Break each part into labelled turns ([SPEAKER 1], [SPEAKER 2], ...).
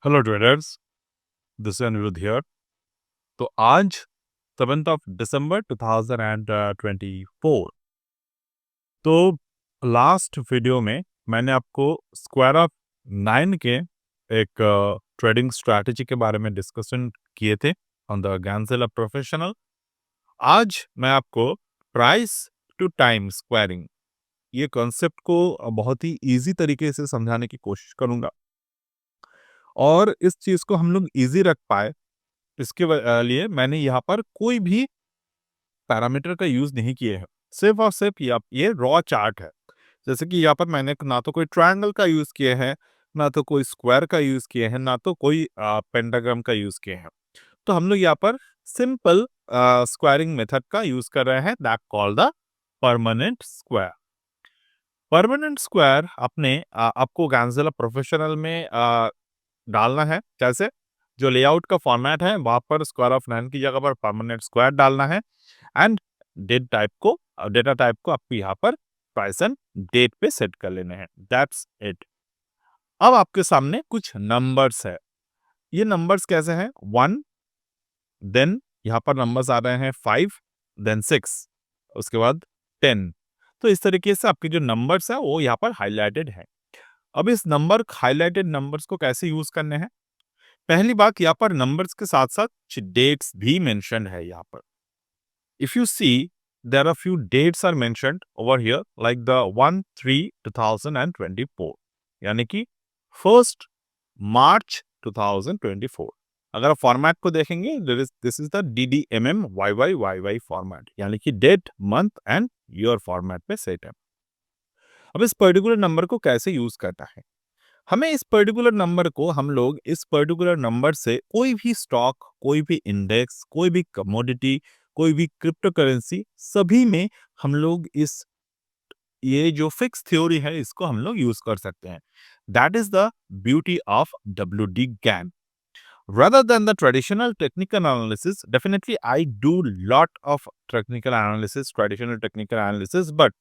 [SPEAKER 1] Hello traders, this is Aniruddh here. तो आज 7th of December 2024। तो लास्ट वीडियो में मैंने आपको स्क्वायर ऑफ 9 के एक ट्रेडिंग स्ट्रैटेजी के बारे में डिस्कशन किए थे ऑन द गैंजेला प्रोफेशनल। आज मैं आपको प्राइस टू टाइम स्क्वायरिंग ये कॉन्सेप्ट को बहुत ही इजी तरीके से समझाने की कोशिश करूंगा, और इस चीज को हम लोग इजी रख पाए इसके लिए मैंने यहाँ पर कोई भी पैरामीटर का यूज नहीं किए हैं। सिर्फ और सिर्फ ये रॉ चार्ट है। जैसे कि यहाँ पर मैंने ना तो कोई ट्रायंगल का यूज किए हैं, ना तो कोई स्क्वायर का यूज किए हैं, ना तो कोई पेंटाग्राम का यूज किए हैं। तो हम लोग यहाँ पर सिंपल स्क्वायरिंग मेथड का यूज कर रहे हैं, that called the permanent square. Permanent square आपको गैंजेला प्रोफेशनल में डालना है। जैसे जो लेआउट का फॉर्मेट है वहां पर स्क्वायर ऑफ 9 की जगह पर परमानेंट स्क्वायर डालना है, एंड डेटा टाइप को आपको यहाँ पर प्राइस एंड डेट पे सेट कर लेने हैं। That's it. अब आपके सामने कुछ नंबर्स है। ये नंबर्स कैसे हैं? 1, देन यहाँ पर नंबर्स आ रहे हैं 5, देन 6, उसके बाद 10। तो इस तरीके से आपके जो नंबर्स है वो यहाँ पर हाईलाइटेड है। अब इस हाईलाइटेड नंबर्स को कैसे यूज करने हैं? पहली बात, यहाँ पर नंबर्स के साथ साथ डेट्स भी मेंशन्ड है। यहाँ पर if you see, there are few dates are mentioned over here, like the 1/3/2024, यानी कि 1 मार्च 2024। अगर आप फॉर्मेट को देखेंगे, this is the DDMM YYYY format, यानी कि date, month and year format पे सेट है। अब इस पर्टिकुलर नंबर को कैसे यूज करना है? हमें इस पर्टिकुलर नंबर को हम लोग इस पर्टिकुलर नंबर से कोई भी स्टॉक, कोई भी इंडेक्स, कोई भी कमोडिटी, कोई भी क्रिप्टो करेंसी, सभी में हम लोग ये जो फिक्स थ्योरी है इसको हम लोग यूज कर सकते हैं। That is the beauty of WD GAN। Rather than the traditional technical analysis, definitely I do lot of traditional technical analysis, but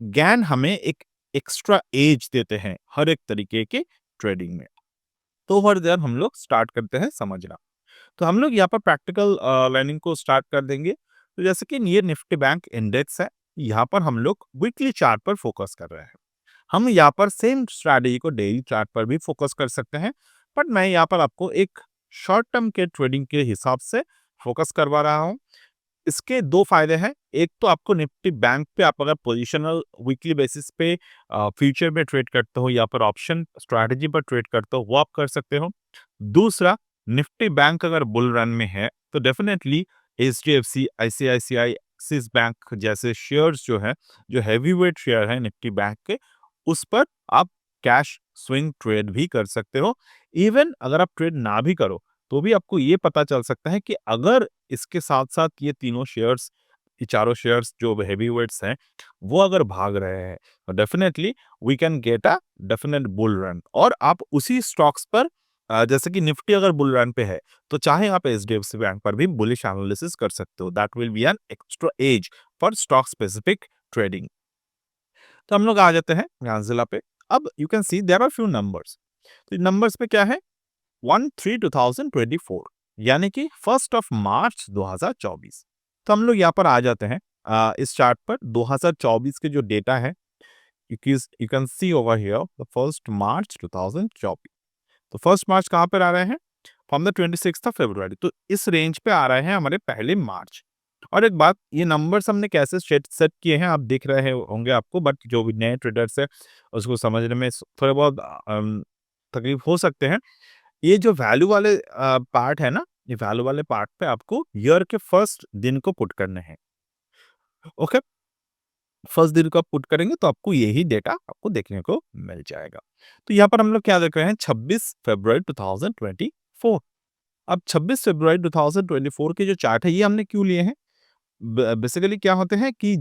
[SPEAKER 1] GAN हमें एक एक्स्ट्रा एज देते हैं हर एक तरीके के ट्रेडिंग में। तो ओवर देयर हम लोग स्टार्ट करते हैं समझना। तो हम लोग यहाँ पर प्रैक्टिकल लर्निंग को स्टार्ट कर देंगे। तो जैसे कि ये निफ्टी बैंक इंडेक्स है, यहाँ पर हम लोग वीकली चार्ट पर फोकस कर रहे हैं। हम यहाँ पर सेम स्ट्रैटेजी को डेली चार्ट पर भी फोकस कर सकते हैं, बट मैं यहाँ पर आपको एक शॉर्ट टर्म के ट्रेडिंग के हिसाब से फोकस करवा रहा हूँ। इसके दो फायदे हैं। एक तो आपको निफ्टी बैंक पे आप अगर पोजिशनल वीकली बेसिस पे फ्यूचर में ट्रेड करते हो या पर ऑप्शन स्ट्रैटेजी पर ट्रेड करते हो, वो आप कर सकते हो। दूसरा, निफ्टी बैंक अगर बुल रन में है तो definitely HDFC, ICICI, axis bank जैसे शेयर्स जो है, जो हैवी वेट शेयर है निफ्टी बैंक के, उस पर आप कैश स्विंग ट्रेड भी कर सकते हो। इवन अगर आप ट्रेड ना भी करो तो भी आपको ये पता चल सकता है कि अगर इसके साथ साथ ये चारों शेयर्स जो हैवी वेट्स हैं वो अगर भाग रहे हैं तो definitely we can get a definite bull run. और आप उसी स्टॉक्स पर जैसे कि निफ्टी अगर बुल रन पे है तो चाहे आप HDFC बैंक पर भी बुलिश एनालिसिस कर सकते हो। That will be an extra edge for stock specific trading. तो हम लोग आ जाते हैं गांजिला पे। अब you can see there are few numbers. तो नंबर्स पे क्या है? 1/3/2024, यानी कि 1 मार्च 2024। तो हम लोग यहाँ पर आ जाते हैं इस चार्ट पर 2024 के जो डेटा है, you can C over here the 1 मार्च 2024। तो 1 मार्च कहाँ पर आ रहे हैं? फ्रॉम द 26 फरवरी। तो इस रेंज पे आ रहे हैं हमारे पहले मार्च। और एक बात, ये नंबर्स हमने कैसे सेट किए हैं आप देख रहे होंगे आपको, बट जो भी नए ट्रेडर्स है उसको समझने में थोड़े बहुत तकलीफ हो सकते हैं। ये जो वैल्यू वाले पार्ट है ना, ये वैल्यू वाले पार्ट पे आपको ईयर के फर्स्ट दिन को पुट करने हैं। ओके, फर्स्ट दिन को आप पुट करेंगे तो आपको यही डेटा आपको देखने को मिल जाएगा। तो यहाँ पर हम लोग क्या देख रहे हैं? 26 फरवरी 2024। अब 26 फरवरी 2024 के जो चार्ट है ये हमने क्यों लिए हैं? बेसिकली क्या होते हैं कि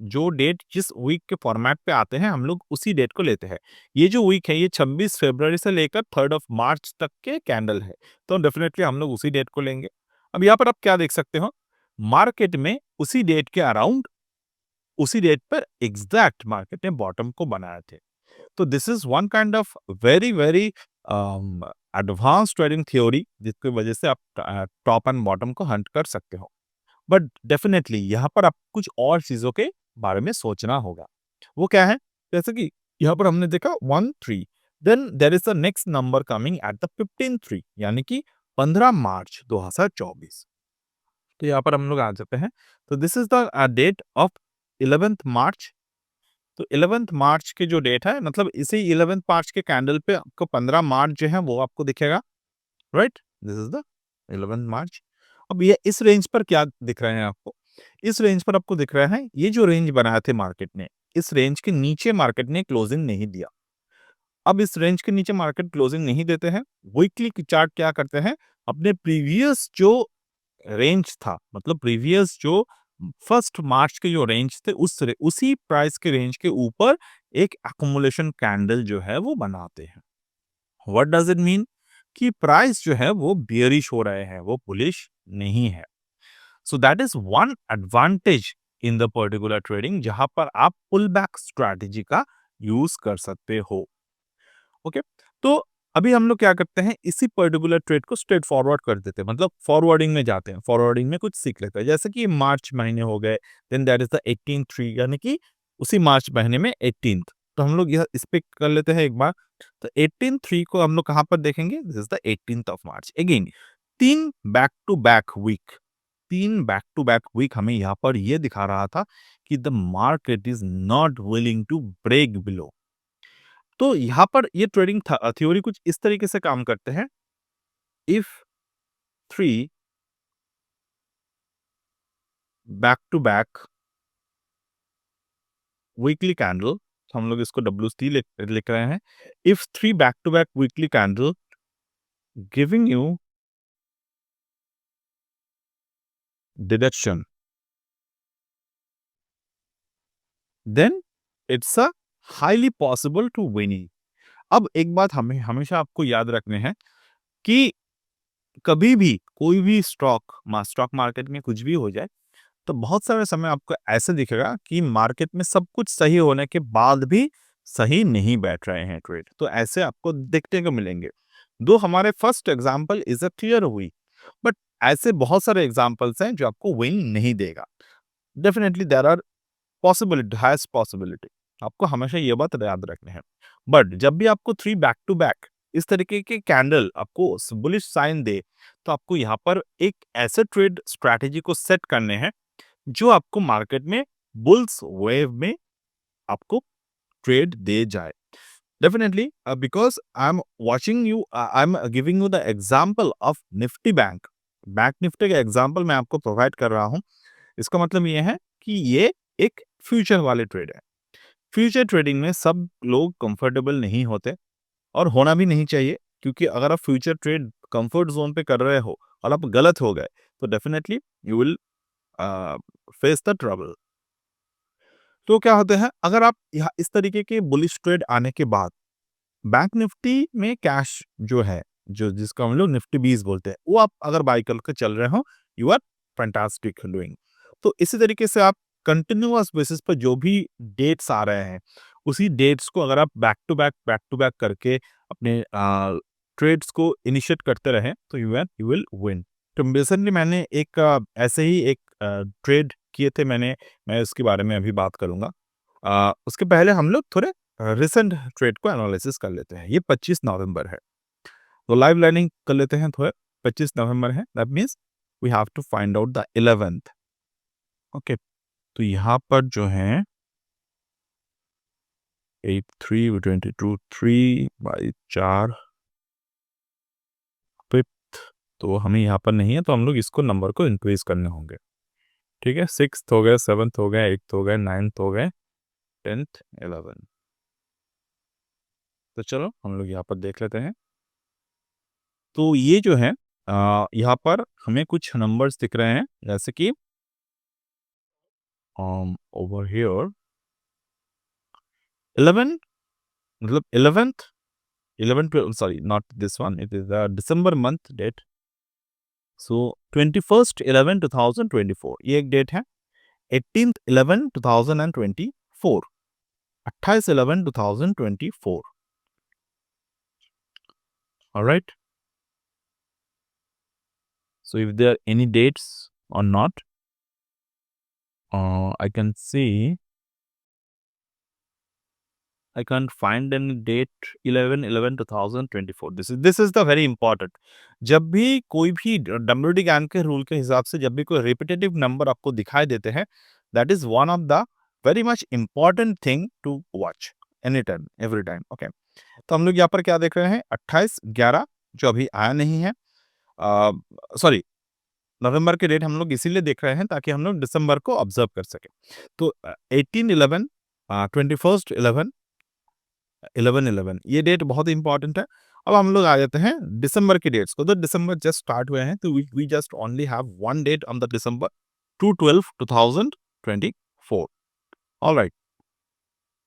[SPEAKER 1] जो डेट जिस वीक के फॉर्मेट पे आते हैं हम लोग उसी डेट को लेते हैं। ये जो वीक है ये 26 फरवरी से लेकर 3 मार्च तक के कैंडल है, तो डेफिनेटली हम लोग उसी डेट को लेंगे। अब यहाँ पर आप क्या देख सकते हो? मार्केट में उसी डेट के अराउंड, उसी डेट पर एग्जैक्ट मार्केट ने बॉटम को बनाए थे। तो this is one kind of very very advance trading theory जिसकी वजह से आप टॉप एंड बॉटम को हंट कर सकते हो। बट डेफिनेटली यहाँ पर आप कुछ और चीजों के बारे में सोचना होगा। वो क्या है? जैसे कि यहाँ पर हमने देखा 1-3, then there is the next number coming at the 15-3, यानी कि 15 मार्च 2024। तो यहाँ पर हम लोग आ जाते हैं। तो this is the date of 11th March. तो 11th मार्च की जो डेट है, मतलब इसी 11th मार्च के कैंडल पे आपको 15 मार्च जो है वो आपको दिखेगा, right? This is the 11th मार्च। अब ये इस रेंज पर क्या दिख रहे हैं आपको? इस रेंज पर आपको दिख रहा है ये जो रेंज बनाए थे मार्केट ने, इस रेंज के नीचे मार्केट ने क्लोजिंग नहीं दिया। अब इस रेंज के नीचे मार्केट क्लोजिंग नहीं देते हैं, वीकली की चार्ट क्या करते हैं, अपने प्रीवियस जो रेंज था, मतलब प्रीवियस जो फर्स्ट मार्च के जो रेंज थे उसी प्राइस के रेंज के ऊपर एक एक्युमुलेशन कैंडल जो है वो बनाते हैं। What does it mean? कि प्राइस जो है वो बियरिश हो रहे हैं, वो बुलिश नहीं है। So that is one advantage in the particular trading, जहां पर आप पुल बैक स्ट्रैटेजी का यूज कर सकते हो। ओके, तो अभी हम लोग क्या करते हैं, इसी पर्टिकुलर ट्रेड को स्ट्रेट फॉरवर्ड कर देते हैं, मतलब फॉरवर्डिंग में जाते हैं, फॉरवर्डिंग में कुछ सीख लेते हैं। जैसे कि मार्च महीने हो गए, देन दैट इज द 18/3, यानी कि उसी मार्च महीने में 18th। तो हम लोग यह इस पे कर लेते हैं एक बार। तो 18/3 को हम लोग कहां पर देखेंगे? This is the 18th of March. Again तीन बैक टू बैक वीक, तीन बैक टू बैक वीक हमें यहाँ पर यह दिखा रहा था कि the market is not willing to break below. तो यहाँ पर ये ट्रेडिंग थ्योरी कुछ इस तरीके से काम करते हैं। If 3 back to back weekly candle, हम लोग इसको WC लिख रहे हैं। If 3 back to back weekly candle giving you deduction, then it's a highly possible to winning. अब एक बात हमें हमेशा आपको याद रखने हैं कि कभी भी कोई भी स्टॉक मार्केट में कुछ भी हो जाए, तो बहुत सारे समय आपको ऐसे दिखेगा कि मार्केट में सब कुछ सही होने के बाद भी सही नहीं बैठ रहे हैं ट्रेड। तो ऐसे आपको देखने को मिलेंगे। दो हमारे first example is a clear हुई, बट ऐसे बहुत सारे एग्जांपल्स हैं जो आपको विन नहीं देगा। Definitely there are possibility, highest possibility. आपको हमेशा ये बात याद रखनी है। बट जब भी आपको 3 बैक टू बैक इस तरीके के कैंडल आपको बुलिश साइन दे, तो आपको यहाँ पर एक ऐसे ट्रेड स्ट्रैटेजी को सेट करने हैं जो आपको मार्केट में बुल्स वेव में आपको ट्रेड दे जाए। Definitely because I am watching you, I am giving you the example of Nifty bank Nifty का एग्जांपल मैं आपको प्रोवाइड कर रहा हूं। इसका मतलब ये है कि ये एक फ्यूचर वाले ट्रेड है। फ्यूचर ट्रेडिंग में सब लोग कंफर्टेबल नहीं होते और होना भी नहीं चाहिए, क्योंकि अगर आप फ्यूचर ट्रेड कंफर्ट जोन पे कर रहे हो और आप गलत हो गए, तो definitely you will face the trouble. तो क्या होते हैं, अगर आप यहाँ इस तरीके के बुलिश ट्रेड आने के बाद बैंक निफ्टी में कैश जो है, जो जिसको हम लोग निफ्टी 20 बोलते हैं, वो आप अगर बाई करके चल रहे हो, यू आर फैंटास्टिक डूइंग। तो इसी तरीके से आप कंटिन्यूअस बेसिस पर जो भी डेट्स आ रहे हैं, उसी डेट्स को अगर आप बैक टू बैक करके अपने ट्रेड्स को इनिशिएट करते रहे, तो यू विल विन। तो रिसेंटली मैंने एक ऐसे ही एक ट्रेड किए थे मैंने, मैं उसके बारे में अभी बात करूंगा। उसके पहले हम लोग थोड़े रिसेंट ट्रेड को एनालिसिस कर लेते हैं। ये 25 नवंबर है, तो लाइव लर्निंग कर लेते हैं थोड़े। 25 नवंबर है, that means we have to find out the 11th। Okay, तो यहाँ पर जो है 8/3/22 3 बाई 4 फिफ्थ, तो हमें यहाँ पर नहीं है, तो हम लोग इसको नंबर को इंक्रीज करने होंगे। ठीक है, 6th हो गए, 7th हो गए, 8th हो गए, 9th हो गए, 10th 11। तो चलो हम लोग यहाँ पर देख लेते हैं। तो ये जो है यहाँ पर हमें कुछ नंबर्स दिख रहे हैं, जैसे कि ओवर हियर 11, मतलब 11th 11 sorry not this one, it is December month date. So 21/11/2024 ये एक डेट है। 18/11/2024, 28/11/2024। Alright? So if there are any dates or not, I can see I can't find any date 11/11/2024. This is the very important. जब भी कोई भी WD gang के rule के हिसाब से जब भी कोई रिपीटेटिव नंबर आपको दिखाई देते हैं, that is one of the very much important thing to watch any time every time. Okay, तो हम लोग यहाँ पर क्या देख रहे हैं, 28/11 जो अभी आया नहीं है. सॉरी, नवंबर के डेट हम लोग इसीलिए देख रहे हैं ताकि हम लोग दिसंबर को ऑब्जर्व कर सके. तो 18/11, 21/11, 11/11 ये डेट बहुत इंपॉर्टेंट है. अब हम लोग आ जाते हैं दिसंबर की डेट्स को. तो दिसंबर जस्ट स्टार्ट हुए हैं, तो we just only have one date on the December 2/12/2024. Alright,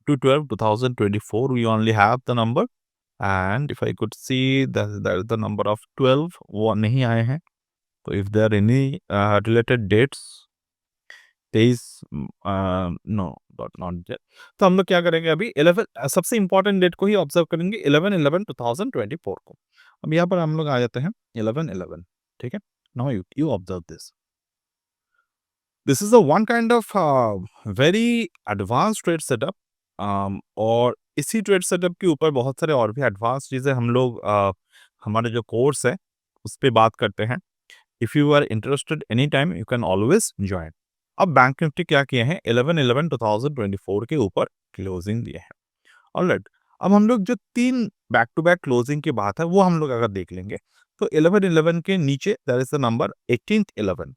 [SPEAKER 1] 2/12/2024 we only have the number, and if I could see that is the number of 12 वो नहीं आए हैं. तो if there are any related dates, 23 no, not that. तो हम लोग क्या करेंगे अभी 11 सबसे इंपॉर्टेंट डेट को ही ऑब्जर्व करेंगे, 11/11/2024 को. अब यहाँ पर हम लोग आ जाते हैं 11/11. ठीक है, now you observe this. This is a one kind of very advance trade setup. और इसी ट्रेड सेटअप के ऊपर बहुत सारे और भी एडवांस चीजें हम लोग हमारे जो कोर्स है उस पर बात करते हैं. If you are interested any time you can always join. अब बैंक निफ्टी क्या किए हैं, 11/11/2024 के ऊपर क्लोजिंग दिए हैं. ऑलराइट, अब हम लोग जो 3 बैक टू बैक क्लोजिंग की बात है वो हम लोग अगर देख लेंगे, तो 11/11 के नीचे there is the number 18th/11.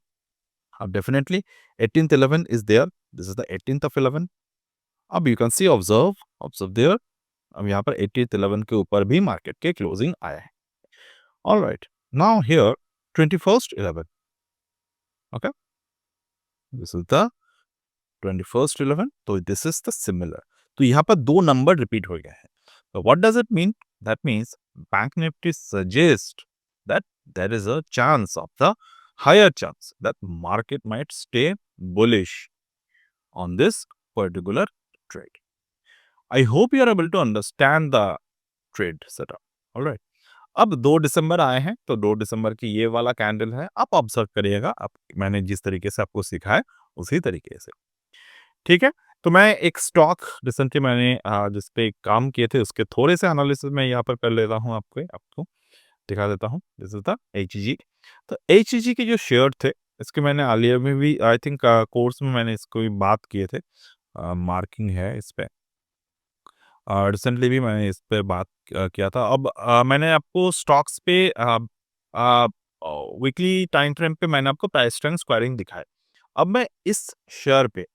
[SPEAKER 1] अब definitely 18th/11 is there. This is the 18th of 11. अब you can see observe there. अब यहाँ पर 18th/11 के ऊपर भी मार्केट के क्लोजिंग आया है. Alright, now here 21st/11. Okay, this is the 21st/11. तो दिस इज द सिमिलर. तो यहाँ पर 2 नंबर रिपीट हो गए हैं. तो what does it mean? That means bank Nifty suggest that there is a chance of the higher chance that market might stay bullish on this particular trade. I hope you are able to understand the trade setup. All right. अब 2 दिसंबर आए हैं, तो 2 दिसंबर की ये वाला candle है. आप observe करिएगा, आप मैंने जिस तरीके से आपको सिखाया उसी तरीके से. ठीक है, तो मैं एक स्टॉक रिसेंटली मैंने जिस पे काम किए थे उसके थोड़े से एनालिसिस मैं यहाँ पर कर लेता हूँ, आपको दिखा देता हूँ. This is the Hg. तो एचजी के जो शेयर थे इसके मैंने आलिया में भी आई थिंक कोर्स में मैंने इसको भी बात किए थे. मार्किंग है इस पे. रिसेंटली भी मैंने इस पे बात किया था. अब मैंने आपको स्टॉक्स पे वीकली टाइम फ्रेम पे मैंने आपको प्राइस ट्रेंड स्क्वायरिंग दिखाया. अब मैं इस शेयर पे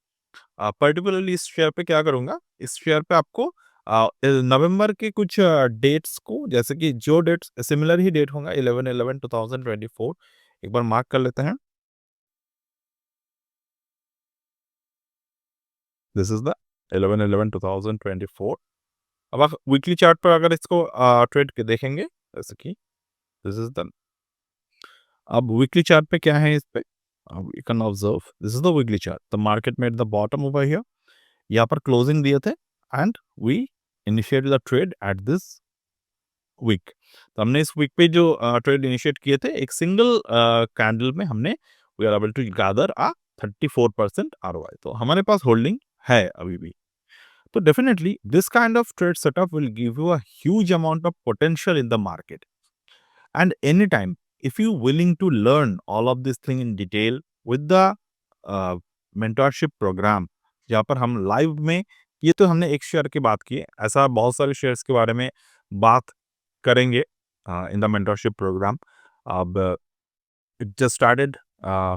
[SPEAKER 1] पर्टिकुलरली इस शेयर पे क्या करूंगा, इस शेयर पे आपको नवंबर के कुछ डेट्स को, जैसे कि जो डेट्स सिमिलर ही डेट होगा 11/11/2024, एक बार मार्क कर लेते हैं. This is the 11/11/2024. अब आप वीकली चार्ट पर अगर इसको ट्रेड के देखेंगे, जैसे कि दिस इज द, अब वीकली चार्ट पे क्या है इस पे, you can observe this is the weekly chart. The market made the bottom over here. यहाँ पर क्लोजिंग दिए थे and we initiated the trade at this week. तो हमने इस वीक पे जो ट्रेड इनिशिएट किए थे, एक सिंगल कैंडल में हमने we are able to gather 34% ROI. तो हमारे पास होल्डिंग है अभी भी. तो definitely this kind of trade setup will give you a huge amount of potential in the market. And anytime, if you willing to learn all of this thing in detail with the mentorship program, जहाँ पर हम live में, ये तो हमने एक share की बात की है, ऐसा बहुत सारे शेयर्स के बारे में बात करेंगे इन द मेंटरशिप प्रोग्राम. अब it just started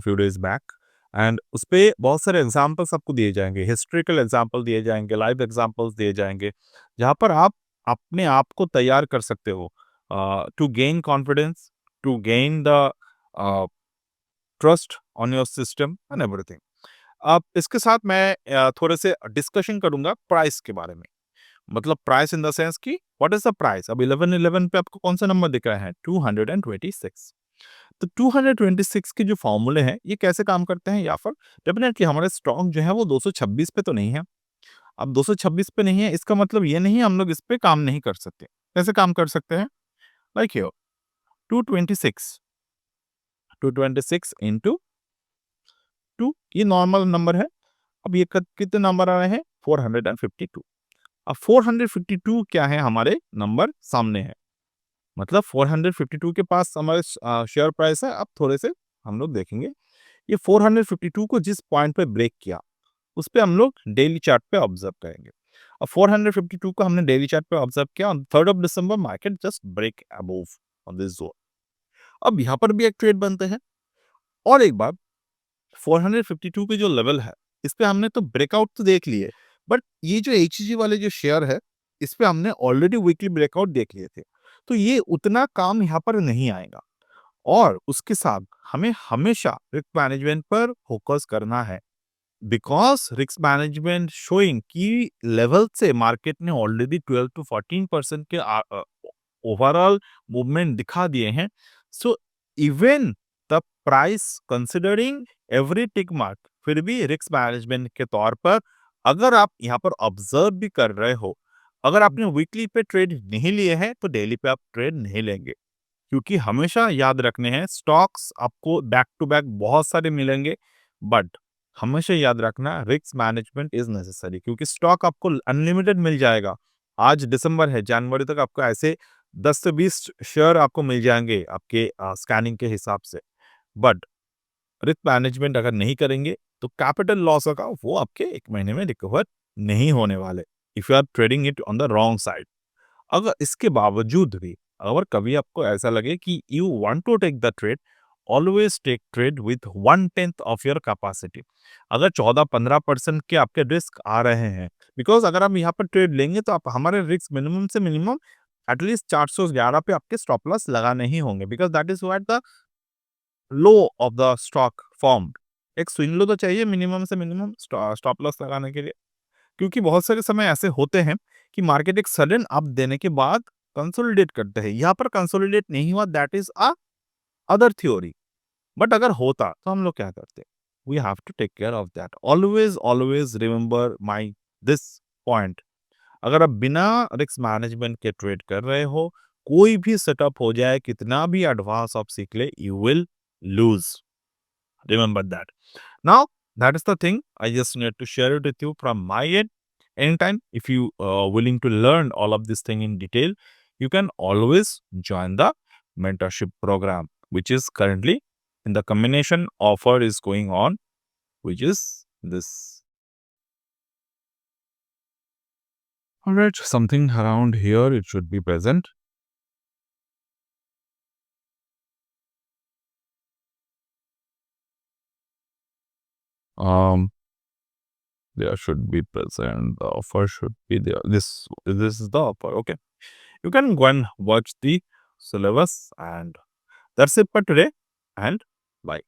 [SPEAKER 1] few days back and उस पर बहुत सारे एग्जाम्पल्स आपको दिए जाएंगे, हिस्ट्रिकल एग्जाम्पल दिए जाएंगे, लाइव एग्जाम्पल्स दिए जाएंगे, जहाँ पर आप अपने आप को तैयार कर सकते हो to gain confidence, to gain the trust on your system and everything. अब इसके साथ मैं थोड़े से डिस्कशन करूंगा प्राइस के बारे में. मतलब प्राइस इन द सेंस कि व्हाट इज द प्राइस. अब 11/11 पे आपको कौन सा नंबर दिख रहा है, 226. तो 226 के जो फॉर्मूले हैं ये कैसे काम करते हैं, या फिर डेफिनेटली हमारे स्टॉक जो है वो 226 पे तो नहीं है. अब 226 पे नहीं है इसका मतलब ये नहीं हम लोग इस पे काम नहीं कर सकते. कैसे काम कर सकते हैं, like here 226 into 2 ये नॉर्मल नंबर है। अब ये कितने नंबर आ रहे हैं 452। अब 452 क्या है हमारे नंबर सामने है, मतलब 452 के पास हमारे शेयर प्राइस है। अब थोड़े से हम लोग देखेंगे ये 452 को जिस पॉइंट पे ब्रेक किया उस पे हम लोग डेली चार्ट पे ऑब्जर्व करेंगे। अब 452 को हमने डेली चार्ट पे ऑब्जर्व किया on 3rd of December, market just break above on this zone. अब यहाँ पर भी एक ट्रेड बनते हैं और एक बार 452 के जो लेवल है इस पे हमने तो ब्रेकआउट तो देख लिए, बट ये जो एचईजी वाले जो शेयर है इस पे हमने ऑलरेडी वीकली ब्रेकआउट देख लिए थे, तो ये उतना काम यहाँ पर नहीं आएगा। और उसके साथ हमें हमेशा रिस्क मैनेजमेंट पर फोकस करना है, बिकॉज रिस्क मैनेजमेंट शोइंग की लेवल से मार्केट ने ऑलरेडी 12 to 14% के ओवरऑल मूवमेंट दिखा दिए हैं। So even the price considering every tick mark, फिर भी रिस्क मैनेजमेंट के तौर पर अगर आप यहाँ पर ऑब्जर्व भी कर रहे हो, अगर आपने वीकली पे ट्रेड नहीं लिए हैं तो डेली पे आप ट्रेड नहीं लेंगे, क्योंकि हमेशा याद रखने हैं स्टॉक्स आपको बैक टू बैक बहुत सारे मिलेंगे, बट हमेशा याद रखना रिस्क मैनेजमेंट इज नेसेसरी, क्योंकि स्टॉक आपको अनलिमिटेड मिल जाएगा। आज दिसंबर है, जनवरी तक आपको ऐसे 10 से 20 शेयर आपको मिल जाएंगे आपके स्कैनिंग के हिसाब से, बट रिस्क मैनेजमेंट अगर नहीं करेंगे तो कैपिटल लॉस होगा, वो आपके 1 महीने में रिकवर नहीं होने वाले if you are trading it on the wrong side. अगर इसके बावजूद भी अगर कभी आपको ऐसा लगे कि you want to take the trade, always take trade with 1/10 of your capacity. अगर 14-15% के आपके रिस्क आ रहे हैं, बिकॉज अगर हम यहाँ पर ट्रेड लेंगे तो आप हमारे रिस्क मिनिमम से मिनिमम एटलीस्ट 411 पे आपके स्टॉप लॉस लगाने ही होंगे, because that is what the low of the stock formed. एक स्विंग लो तो चाहिए मिनिमम से मिनिमम स्टॉप लॉस लगाने के लिए, क्योंकि बहुत सारे समय ऐसे होते हैं कि मार्केट एक सडन अप देने के बाद कंसोलिडेट करते हैं। यहाँ पर कंसोलिडेट नहीं हुआ, that is a other theory, but अगर होता तो हम लोग क्या करते, we have to take care of that. Always always remember my this point. अगर आप बिना रिस्क मैनेजमेंट के ट्रेड कर रहे हो, कोई भी सेटअप हो जाए, कितना भी एडवांस आप सीख ले, you will lose, remember that. Now that is the thing I just need to share it with you from my end. Anytime if you willing to learn all of this thing in detail, you can always join the mentorship program, which is currently in the combination offer is going on, which is this. All right, something around here it should be present. There should be present, the offer should be there. This is the offer. Okay, you can go and watch the syllabus, and that's it for today, and bye.